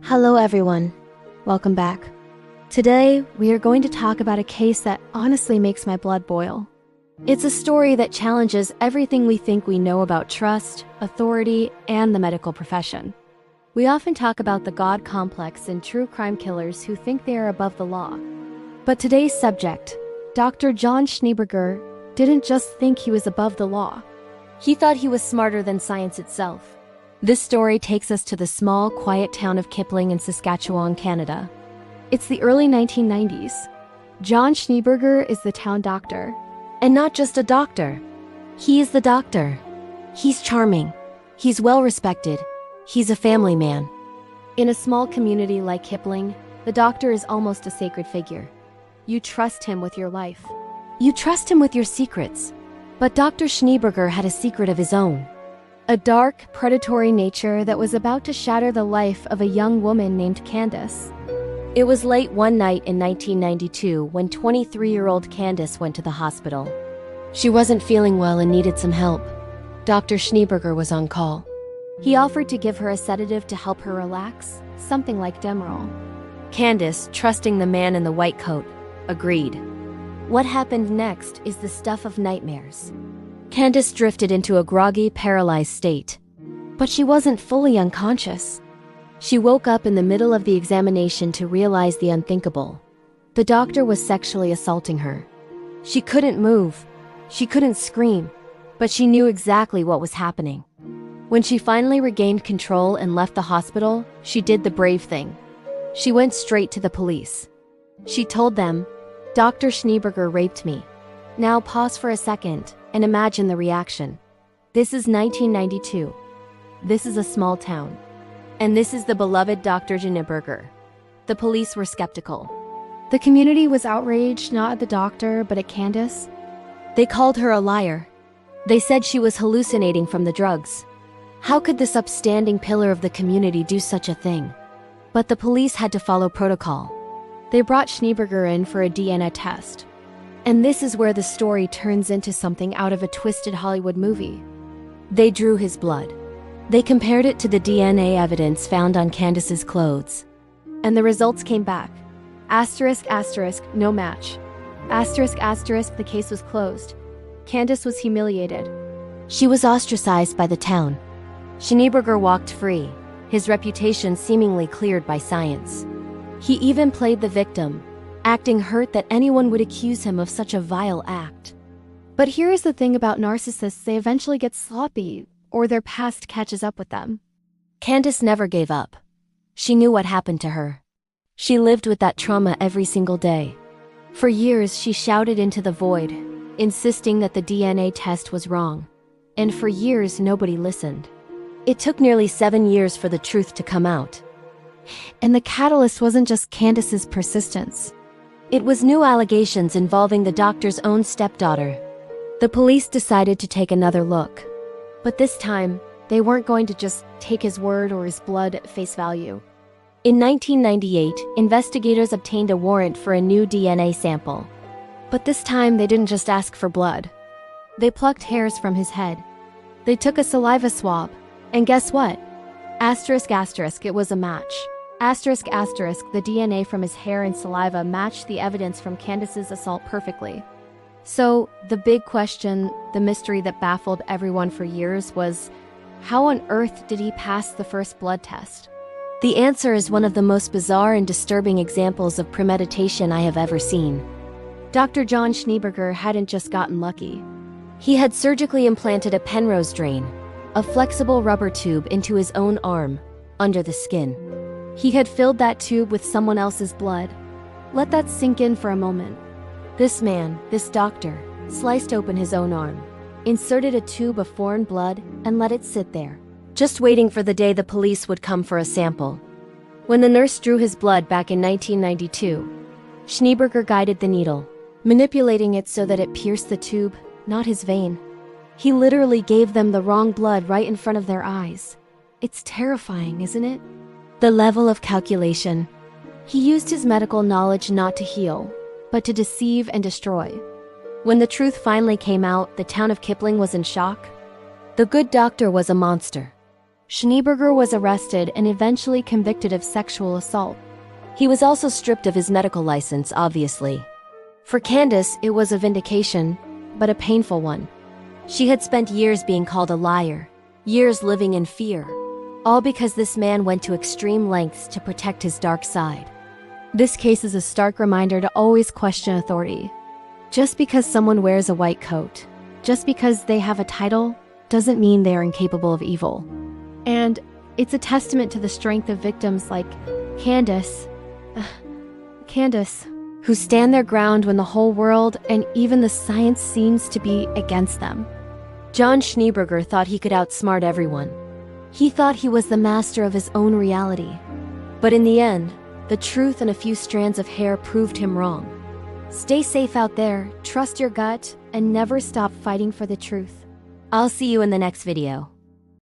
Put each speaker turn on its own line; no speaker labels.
Hello everyone, welcome back. Today, we are going to talk about a case that honestly makes my blood boil. It's a story that challenges everything we think we know about trust, authority, and the medical profession. We often talk about the God complex and true crime killers who think they are above the law. But today's subject, Dr. John Schneeberger, didn't just think he was above the law. He thought he was smarter than science itself. This story takes us to the small, quiet town of Kipling in Saskatchewan, Canada. It's the early 1990s. John Schneeberger is the town doctor. And not just a doctor. He is the doctor. He's charming. He's well-respected. He's a family man. In a small community like Kipling, the doctor is almost a sacred figure. You trust him with your life. You trust him with your secrets. But Dr. Schneeberger had a secret of his own. A dark, predatory nature that was about to shatter the life of a young woman named Candace. It was late one night in 1992 when 23-year-old Candace went to the hospital. She wasn't feeling well and needed some help. Dr. Schneeberger was on call. He offered to give her a sedative to help her relax, something like Demerol. Candace, trusting the man in the white coat, agreed. What happened next is the stuff of nightmares. Candace drifted into a groggy, paralyzed state. But she wasn't fully unconscious. She woke up in the middle of the examination to realize the unthinkable. The doctor was sexually assaulting her. She couldn't move. She couldn't scream. But she knew exactly what was happening. When she finally regained control and left the hospital, she did the brave thing. She went straight to the police. She told them, "Dr. Schneeberger raped me." Now pause for a second and imagine the reaction. This is 1992. This is a small town. And this is the beloved Dr. Schneeberger. The police were skeptical. The community was outraged not at the doctor, but at Candace. They called her a liar. They said she was hallucinating from the drugs. How could this upstanding pillar of the community do such a thing? But the police had to follow protocol. They brought Schneeberger in for a DNA test. And this is where the story turns into something out of a twisted Hollywood movie. They drew his blood. They compared it to the DNA evidence found on Candace's clothes. And the results came back. Asterisk, asterisk, no match. Asterisk, asterisk, the case was closed. Candace was humiliated. She was ostracized by the town. Schneeberger walked free, his reputation seemingly cleared by science. He even played the victim, acting hurt that anyone would accuse him of such a vile act. But here is the thing about narcissists, they eventually get sloppy, or their past catches up with them. Candace never gave up. She knew what happened to her. She lived with that trauma every single day. For years, she shouted into the void, insisting that the DNA test was wrong. And for years, nobody listened. It took nearly 7 years for the truth to come out. And the catalyst wasn't just Candace's persistence. It was new allegations involving the doctor's own stepdaughter. The police decided to take another look. But this time, they weren't going to just take his word or his blood at face value. In 1998, investigators obtained a warrant for a new DNA sample. But this time, they didn't just ask for blood. They plucked hairs from his head. They took a saliva swab. And guess what? Asterisk, asterisk, it was a match. Asterisk, asterisk, the DNA from his hair and saliva matched the evidence from Candace's assault perfectly. So, the big question, the mystery that baffled everyone for years was, how on earth did he pass the first blood test? The answer is one of the most bizarre and disturbing examples of premeditation I have ever seen. Dr. John Schneeberger hadn't just gotten lucky. He had surgically implanted a Penrose drain, a flexible rubber tube into his own arm, under the skin. He had filled that tube with someone else's blood. Let that sink in for a moment. This man, this doctor, sliced open his own arm, inserted a tube of foreign blood, and let it sit there, just waiting for the day the police would come for a sample. When the nurse drew his blood back in 1992, Schneeberger guided the needle, manipulating it so that it pierced the tube, not his vein. He literally gave them the wrong blood right in front of their eyes. It's terrifying, isn't it? The level of calculation. He used his medical knowledge not to heal, but to deceive and destroy. When the truth finally came out, the town of Kipling was in shock. The good doctor was a monster. Schneeberger was arrested and eventually convicted of sexual assault.
He was also stripped of his medical license, obviously.
For Candace, it was a vindication, but a painful one.
She had spent years being called a liar, years living in fear, all because this man went to extreme lengths to protect his dark side.
This case is a stark reminder to always question authority. Just because someone wears a white coat, just because they have a title, doesn't mean they are incapable of evil. And it's a testament to the strength of victims like Candace, who stand their ground when the whole world and even the science seems to be against them.
John Schneeberger thought he could outsmart everyone.
He thought he was the master of his own reality.
But in the end, the truth and a few strands of hair proved him wrong.
Stay safe out there, trust your gut, and never stop fighting for the truth.
I'll see you in the next video.